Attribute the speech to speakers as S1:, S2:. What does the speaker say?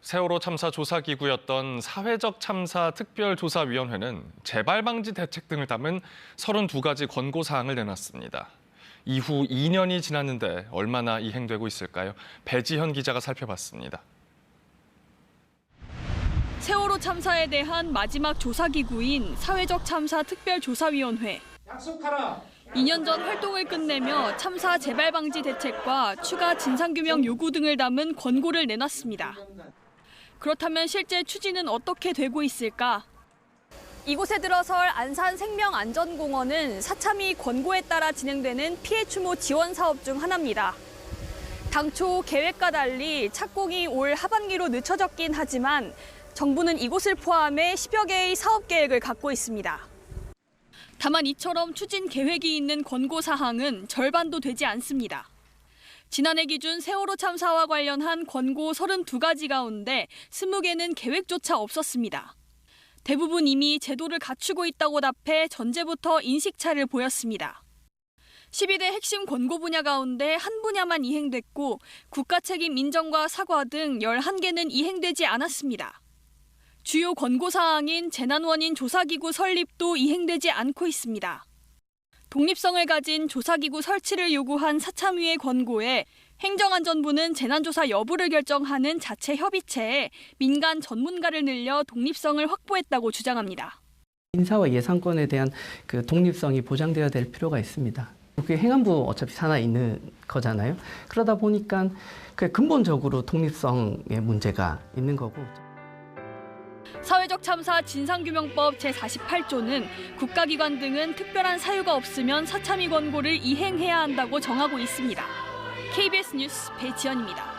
S1: 세월호 참사 조사기구였던 사회적 참사 특별조사위원회는 재발 방지 대책 등을 담은 32가지 권고사항을 내놨습니다. 이후 2년이 지났는데 얼마나 이행되고 있을까요? 배지현 기자가 살펴봤습니다.
S2: 세월호 참사에 대한 마지막 조사기구인 사회적 참사 특별조사위원회. 2년 전 활동을 끝내며 참사 재발 방지 대책과 추가 진상규명 요구 등을 담은 권고를 내놨습니다. 그렇다면 실제 추진은 어떻게 되고 있을까? 이곳에 들어설 안산생명안전공원은 사참위 권고에 따라 진행되는 피해 추모 지원 사업 중 하나입니다. 당초 계획과 달리 착공이 올 하반기로 늦춰졌긴 하지만 정부는 이곳을 포함해 10여 개의 사업 계획을 갖고 있습니다. 다만 이처럼 추진 계획이 있는 권고 사항은 절반도 되지 않습니다. 지난해 기준 세월호 참사와 관련한 권고 32가지 가운데 20개는 계획조차 없었습니다. 대부분 이미 제도를 갖추고 있다고 답해 전제부터 인식차를 보였습니다. 12대 핵심 권고 분야 가운데 한 분야만 이행됐고 국가 책임 인정과 사과 등 11개는 이행되지 않았습니다. 주요 권고 사항인 재난원인 조사기구 설립도 이행되지 않고 있습니다. 독립성을 가진 조사기구 설치를 요구한 사참위의 권고에 행정안전부는 재난조사 여부를 결정하는 자체 협의체에 민간 전문가를 늘려 독립성을 확보했다고 주장합니다.
S3: 인사와 예산권에 대한 그 독립성이 보장되어야 될 필요가 있습니다. 그게 행안부 어차피 산하에 있는 거잖아요. 그러다 보니까 그 근본적으로 독립성의 문제가 있는 거고.
S2: 사회적 참사 진상규명법 제48조는 국가기관 등은 특별한 사유가 없으면 사참위 권고를 이행해야 한다고 정하고 있습니다. KBS 뉴스 배지연입니다.